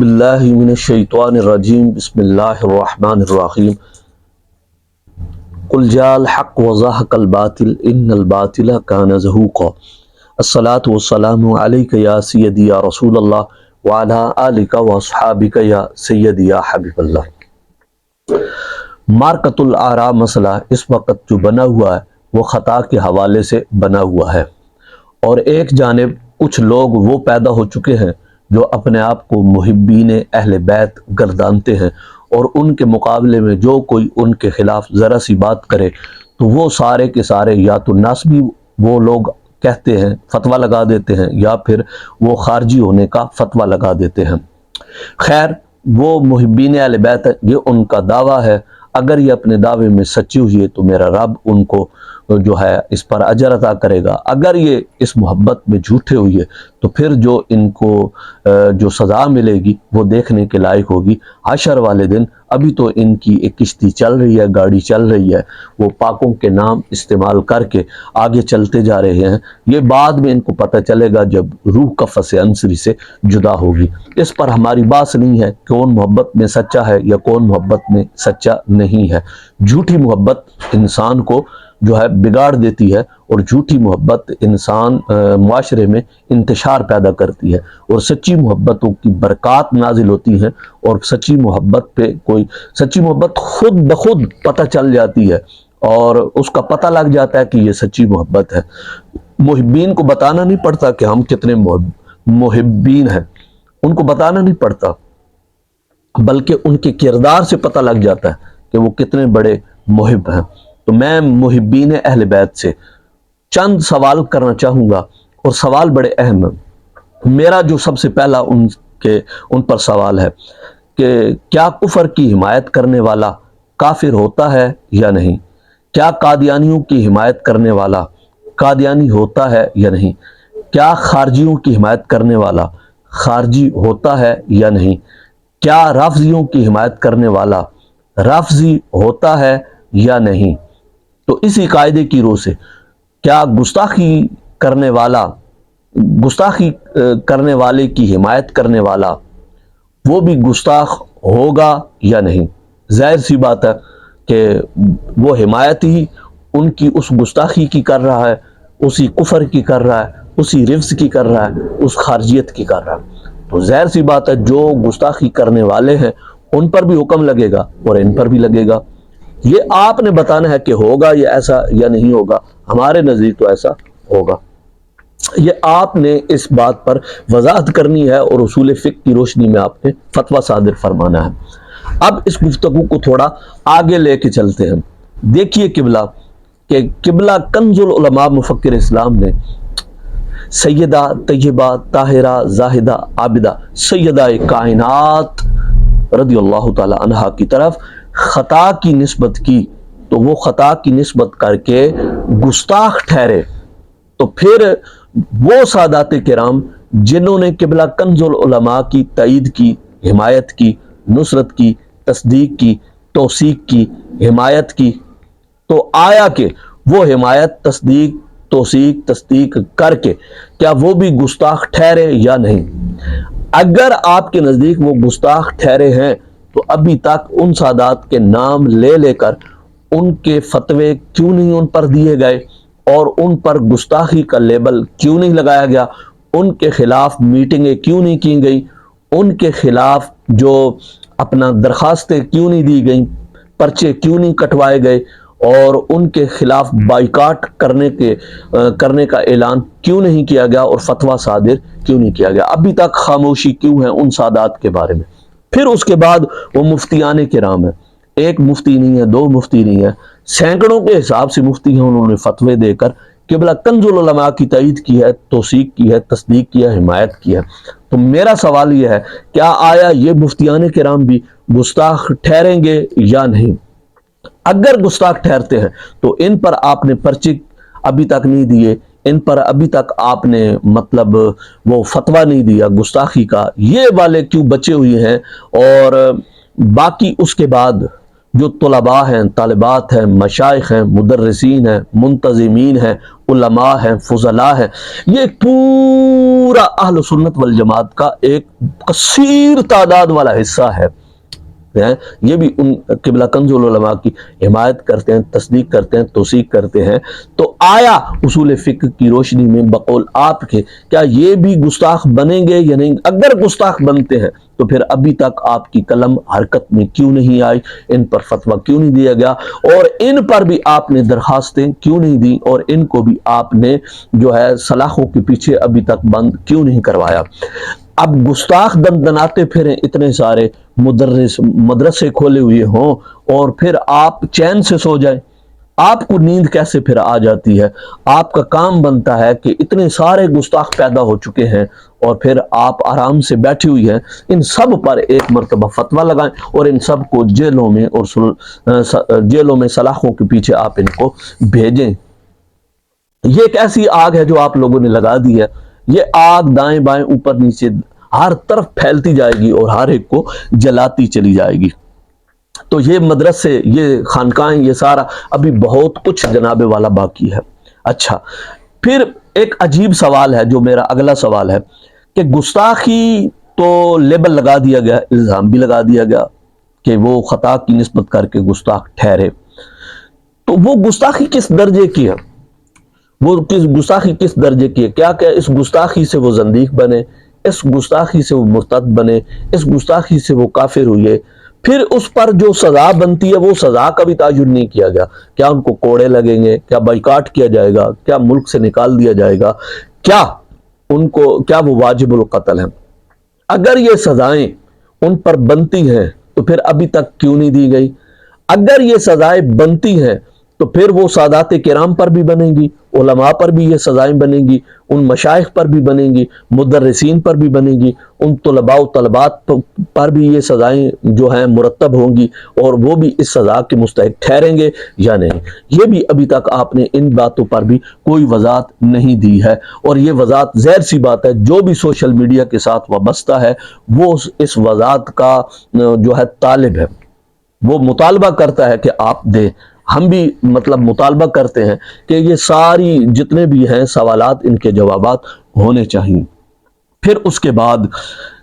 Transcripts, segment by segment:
باللہ من الشیطان الرجیم بسم اللہ الرحمن الرحیم قل جاء الحق وزهق الباطل ان الباطل کان زہوقا الصلاة والسلام علیک یا سیدی یا رسول اللہ وعلی آلک واصحابک یا سیدی یا حبیب اللہ۔ مارکۃ الآراء مسئلہ اس وقت جو بنا ہوا ہے وہ خطا کے حوالے سے بنا ہوا ہے، اور ایک جانب کچھ لوگ وہ پیدا ہو چکے ہیں جو اپنے آپ کو محبین اہل بیت گردانتے ہیں، اور ان کے مقابلے میں جو کوئی ان کے خلاف ذرا سی بات کرے تو وہ سارے کے سارے یا تو نسبی وہ لوگ کہتے ہیں، فتویٰ لگا دیتے ہیں، یا پھر وہ خارجی ہونے کا فتویٰ لگا دیتے ہیں۔ خیر، وہ محبین اہل بیت ہے، یہ ان کا دعویٰ ہے۔ اگر یہ اپنے دعوے میں سچی ہوئی ہے تو میرا رب ان کو جو ہے اس پر اجر عطا کرے گا۔ اگر یہ اس محبت میں جھوٹے ہوئی ہے تو پھر جو ان کو جو سزا ملے گی وہ دیکھنے کے لائق ہوگی۔ حشر والے دن ابھی تو ان کی ایک کشتی چل رہی ہے، گاڑی چل رہی ہے، وہ پاکوں کے نام استعمال کر کے آگے چلتے جا رہے ہیں۔ یہ بعد میں ان کو پتہ چلے گا جب روح کفس انصری سے جدا ہوگی۔ اس پر ہماری بات نہیں ہے کون محبت میں سچا ہے یا کون محبت میں سچا نہیں ہے۔ جھوٹی محبت انسان کو جو ہے بگاڑ دیتی ہے، اور جھوٹی محبت انسان معاشرے میں انتشار پیدا کرتی ہے، اور سچی محبتوں کی برکات نازل ہوتی ہیں، اور سچی محبت پہ سچی محبت خود بخود پتہ چل جاتی ہے، اور اس کا پتہ لگ جاتا ہے کہ یہ سچی محبت ہے۔ محبین کو بتانا نہیں پڑتا کہ ہم کتنے محبین ہیں، ان کو بتانا نہیں پڑتا، بلکہ ان کے کردار سے پتہ لگ جاتا ہے کہ وہ کتنے بڑے محب ہیں۔ تو میں محبین اہل بیت سے چند سوال کرنا چاہوں گا، اور سوال بڑے اہم ہیں۔ میرا جو سب سے پہلا ان پر سوال ہے کہ کیا کفر کی حمایت کرنے والا کافر ہوتا ہے یا نہیں؟ کیا قادیانیوں کی حمایت کرنے والا قادیانی ہوتا ہے یا نہیں؟ کیا خارجیوں کی حمایت کرنے والا خارجی ہوتا ہے یا نہیں؟ کیا رافضیوں کی حمایت کرنے والا رافضی ہوتا ہے یا نہیں؟ تو اسی قاعدے کی روح سے کیا گستاخی کرنے والے کی حمایت کرنے والا وہ بھی گستاخ ہوگا یا نہیں؟ ظاہر سی بات ہے کہ وہ حمایت ہی ان کی اس گستاخی کی کر رہا ہے، اسی کفر کی کر رہا ہے، اسی رفض کی کر رہا ہے، اس خارجیت کی کر رہا ہے۔ تو ظاہر سی بات ہے جو گستاخی کرنے والے ہیں ان پر بھی حکم لگے گا اور ان پر بھی لگے گا۔ یہ آپ نے بتانا ہے کہ ہوگا یہ ایسا یا نہیں ہوگا۔ ہمارے نزدیک تو ایسا ہوگا۔ یہ آپ نے اس بات پر وضاحت کرنی ہے، اور اصول فقہ کی روشنی میں آپ نے فتویٰ صادر فرمانا ہے۔ اب اس گفتگو کو تھوڑا آگے لے کے چلتے ہیں۔ دیکھیے قبلہ کنز العلماء مفکر اسلام نے سیدہ طیبہ طاہرہ زاہدہ عابدہ سیدہ کائنات رضی اللہ تعالی عنہا کی طرف خطا کی نسبت کی، تو وہ خطا کی نسبت کر کے گستاخ ٹھہرے، تو پھر وہ سادات کرام جنہوں نے قبلہ کنز العلماء کی تائید کی، حمایت کی، نصرت کی، تصدیق کی، توثیق کی، حمایت کی، تو آیا کہ وہ حمایت، تصدیق کر کے کیا وہ بھی گستاخ ٹھہرے یا نہیں؟ اگر آپ کے نزدیک وہ گستاخ ٹھہرے ہیں تو ابھی تک ان سادات کے نام لے لے کر ان کے فتوے کیوں نہیں ان پر دیے گئے، اور ان پر گستاخی کا لیبل کیوں نہیں لگایا گیا؟ ان کے خلاف میٹنگیں کیوں نہیں کی گئی؟ ان کے خلاف جو اپنا درخواستیں کیوں نہیں دی گئیں؟ پرچے کیوں نہیں کٹوائے گئے؟ اور ان کے خلاف بائیکاٹ کرنے کا اعلان کیوں نہیں کیا گیا، اور فتویٰ صادر کیوں نہیں کیا گیا؟ ابھی تک خاموشی کیوں ہے ان سادات کے بارے میں؟ پھر اس کے بعد وہ مفتیان کرام ہیں، ایک مفتی نہیں ہے، دو مفتی نہیں ہے، سینکڑوں کے حساب سے مفتی ہیں، انہوں نے فتوے دے کر قبلہ کنز العلماء کی تائید کی ہے، توثیق کی ہے، تصدیق کی ہے، حمایت کی ہے۔ تو میرا سوال یہ ہے کیا آیا یہ مفتیان کرام بھی گستاخ ٹھہریں گے یا نہیں؟ اگر گستاخ ٹھہرتے ہیں تو ان پر آپ نے پرچے ابھی تک نہیں دیے، ان پر ابھی تک آپ نے وہ فتویٰ نہیں دیا گستاخی کا، یہ والے کیوں بچے ہوئے ہیں؟ اور باقی اس کے بعد جو طلباء ہیں، طالبات ہیں، مشائخ ہیں، مدرسین ہیں، منتظمین ہیں، علماء ہیں، فضلاء ہیں، یہ پورا اہل سنت والجماعت کا ایک کثیر تعداد والا حصہ ہے، یہ بھی ان قبلہ کنز العلماء کی حمایت کرتے ہیں، تصدیق کرتے ہیں، توثیق کرتے ہیں۔ تو آیا اصول فقہ کی روشنی میں بقول آپ کے کیا یہ بھی گستاخ بنیں گے یا نہیں؟ اگر گستاخ بنتے ہیں تو پھر ابھی تک آپ کی قلم حرکت میں کیوں نہیں آئی؟ ان پر فتویٰ کیوں نہیں دیا گیا؟ اور ان پر بھی آپ نے درخواستیں کیوں نہیں دی؟ اور ان کو بھی آپ نے جو ہے سلاخوں کے پیچھے ابھی تک بند کیوں نہیں کروایا؟ اب گستاخ دندناتے پھریں، اتنے سارے مدرسے کھولے ہوئے ہوں، اور پھر آپ چین سے سو جائیں؟ آپ کو نیند کیسے پھر آ جاتی ہے؟ آپ کا کام بنتا ہے کہ اتنے سارے گستاخ پیدا ہو چکے ہیں اور پھر آپ آرام سے بیٹھی ہوئی ہیں، ان سب پر ایک مرتبہ فتویٰ لگائیں اور ان سب کو جیلوں میں اور جیلوں میں سلاخوں کے پیچھے آپ ان کو بھیجیں۔ یہ ایک ایسی آگ ہے جو آپ لوگوں نے لگا دی ہے، یہ آگ دائیں بائیں اوپر نیچے ہر طرف پھیلتی جائے گی اور ہر ایک کو جلاتی چلی جائے گی۔ تو یہ مدرسے، یہ خانقاہیں، یہ سارا ابھی بہت کچھ جناب والا باقی ہے۔ اچھا، پھر ایک عجیب سوال ہے جو میرا اگلا سوال ہے کہ گستاخی تو لیبل لگا دیا گیا، الزام بھی لگا دیا گیا کہ وہ خطا کی نسبت کر کے گستاخ ٹھہرے، تو وہ گستاخی کس درجے کی ہے؟ وہ گستاخی کس درجے کی ہے؟ کیا اس گستاخی سے وہ زندیق بنے، اس گستاخی سے وہ مرتد بنے، اس گستاخی سے وہ کافر ہوئے؟ پھر اس پر جو سزا بنتی ہے وہ سزا کا بھی تعین نہیں کیا گیا۔ کیا ان کو کوڑے لگیں گے؟ کیا بائیکاٹ کیا جائے گا؟ کیا ملک سے نکال دیا جائے گا؟ کیا ان کو، کیا وہ واجب القتل ہیں؟ اگر یہ سزائیں ان پر بنتی ہیں تو پھر ابھی تک کیوں نہیں دی گئی؟ اگر یہ سزائیں بنتی ہیں تو پھر وہ سادات کرام پر بھی بنیں گی، علماء پر بھی یہ سزائیں بنیں گی، ان مشائخ پر بھی بنیں گی، مدرسین پر بھی بنیں گی، ان طلباء و طلبات پر بھی یہ سزائیں جو ہیں مرتب ہوں گی، اور وہ بھی اس سزا کے مستحق ٹھہریں گے یا نہیں؟ یہ بھی ابھی تک آپ نے ان باتوں پر بھی کوئی وضاحت نہیں دی ہے، اور یہ وضاحت ظاہر سی بات ہے جو بھی سوشل میڈیا کے ساتھ وابستہ ہے وہ اس وضاحت کا جو ہے طالب ہے، وہ مطالبہ کرتا ہے کہ آپ دیں۔ ہم بھی مطالبہ کرتے ہیں کہ یہ ساری جتنے بھی ہیں سوالات، ان کے جوابات ہونے چاہیے۔ پھر اس کے بعد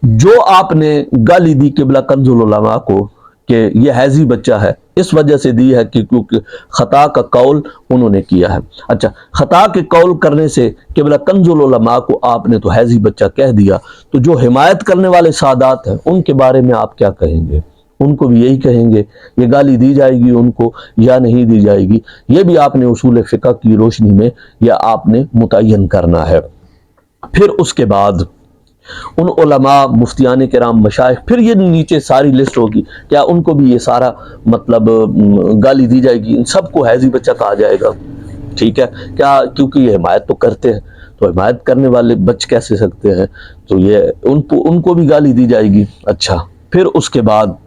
جو آپ نے گالی دی قبلہ کنز العلماء کو کہ یہ حیضی بچہ ہے، اس وجہ سے دی ہے کہ کیونکہ خطا کا قول انہوں نے کیا ہے۔ اچھا، خطا کے قول کرنے سے قبلہ کنز العلماء کو آپ نے تو حیضی بچہ کہہ دیا، تو جو حمایت کرنے والے سادات ہیں ان کے بارے میں آپ کیا کہیں گے؟ ان کو بھی یہی کہیں گے؟ یہ گالی دی جائے گی ان کو یا نہیں دی جائے گی؟ یہ بھی آپ نے اصول فقہ کی روشنی میں یا آپ نے متعین کرنا ہے۔ پھر اس کے بعد ان علماء، مفتیان کرام، مشائخ، پھر یہ نیچے ساری لسٹ ہوگی، کیا ان کو بھی یہ سارا گالی دی جائے گی؟ ان سب کو حیضی بچہ کہا جائے گا؟ ٹھیک ہے، کیا کیونکہ یہ حمایت تو کرتے ہیں، تو حمایت کرنے والے بچ کیسے سکتے ہیں؟ تو یہ ان کو بھی گالی دی جائے گی۔ اچھا، پھر اس کے بعد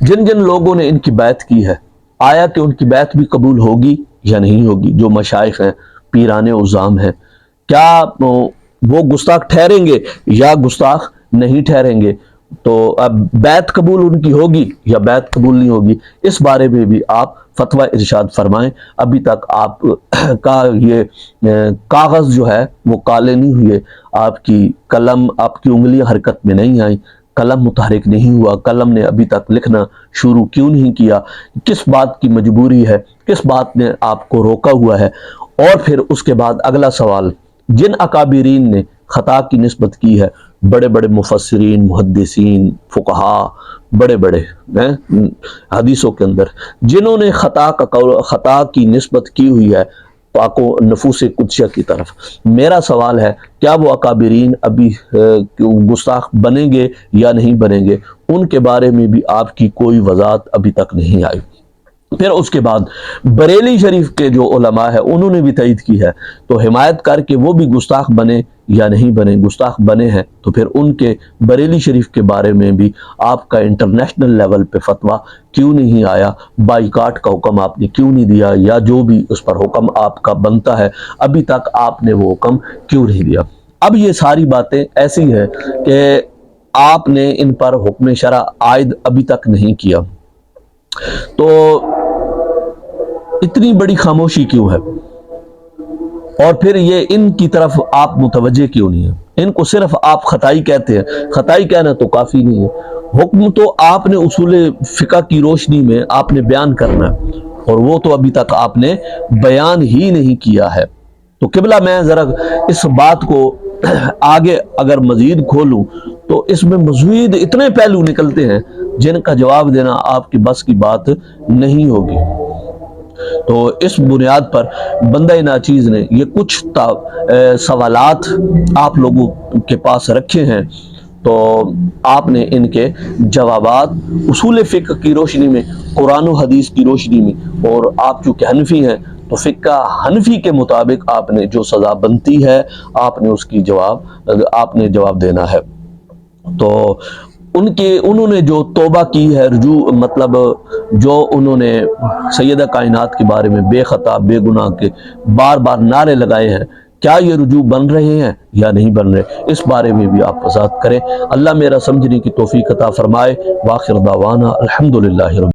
جن جن لوگوں نے ان کی بیعت کی ہے، آیا کہ ان کی بیعت بھی قبول ہوگی یا نہیں ہوگی؟ جو مشائخ ہیں، پیران عظام ہیں، کیا وہ گستاخ ٹھہریں گے یا گستاخ نہیں ٹھہریں گے؟ تو اب بیعت قبول ان کی ہوگی یا بیعت قبول نہیں ہوگی، اس بارے میں بھی آپ فتویٰ ارشاد فرمائیں۔ ابھی تک آپ کا یہ کاغذ جو ہے وہ کالے نہیں ہوئے، آپ کی قلم، آپ کی انگلیاں حرکت میں نہیں آئیں، قلم متحرک نہیں ہوا، قلم نے ابھی تک لکھنا شروع کیوں نہیں کیا؟ کس بات کی مجبوری ہے؟ کس بات نے آپ کو روکا ہوا ہے؟ اور پھر اس کے بعد اگلا سوال، جن اکابرین نے خطا کی نسبت کی ہے، بڑے بڑے مفسرین، محدثین، فقہا، بڑے بڑے حدیثوں کے اندر جنہوں نے خطا کی نسبت کی ہوئی ہے پاک و نفوس قدسیہ کی طرف، میرا سوال ہے کیا وہ اکابرین ابھی گستاخ بنیں گے یا نہیں بنیں گے؟ ان کے بارے میں بھی آپ کی کوئی وضاحت ابھی تک نہیں آئی۔ پھر اس کے بعد بریلی شریف کے جو علماء ہیں انہوں نے بھی تائید کی ہے، تو حمایت کر کے وہ بھی گستاخ بنے یا نہیں بنے؟ گستاخ بنے ہیں تو پھر ان کے بریلی شریف کے بارے میں بھی آپ کا انٹرنیشنل لیول پہ فتویٰ کیوں نہیں آیا؟ بائیکاٹ کا حکم آپ نے کیوں نہیں دیا؟ یا جو بھی اس پر حکم آپ کا بنتا ہے ابھی تک آپ نے وہ حکم کیوں نہیں دیا؟ اب یہ ساری باتیں ایسی ہیں کہ آپ نے ان پر حکم شرع عائد ابھی تک نہیں کیا، تو اتنی بڑی خاموشی کیوں ہے؟ اور پھر یہ ان کی طرف آپ متوجہ کیوں نہیں ہیں؟ ان کو صرف آپ خطائی کہتے ہیں، خطائی کہنا تو کافی نہیں ہے، حکم تو آپ نے اصول فقہ کی روشنی میں آپ نے بیان کرنا ہے، اور وہ تو ابھی تک آپ نے بیان ہی نہیں کیا ہے۔ تو قبلہ میں ذرا اس بات کو آگے اگر مزید کھولوں تو اس میں مزید اتنے پہلو نکلتے ہیں جن کا جواب دینا آپ کی بس کی بات نہیں ہوگی۔ تو اس بنیاد پر بندہ ناچیز نے یہ کچھ سوالات آپ لوگوں کے پاس رکھے ہیں، تو آپ نے ان کے جوابات اصول فقہ کی روشنی میں، قرآن و حدیث کی روشنی میں، اور آپ چونکہ حنفی ہیں تو فقہ حنفی کے مطابق آپ نے جو سزا بنتی ہے آپ نے اس کی جواب دینا ہے۔ تو انہوں نے جو توبہ کی ہے، رجوع مطلب جو انہوں نے سیدہ کائنات کے بارے میں بے خطا بے گناہ کے بار بار نعرے لگائے ہیں، کیا یہ رجوع بن رہے ہیں یا نہیں بن رہے؟ اس بارے میں بھی آپ وضاحت کریں۔ اللہ میرا سمجھنے کی توفیق عطا فرمائے۔ وآخر دعوانا الحمدللہ رب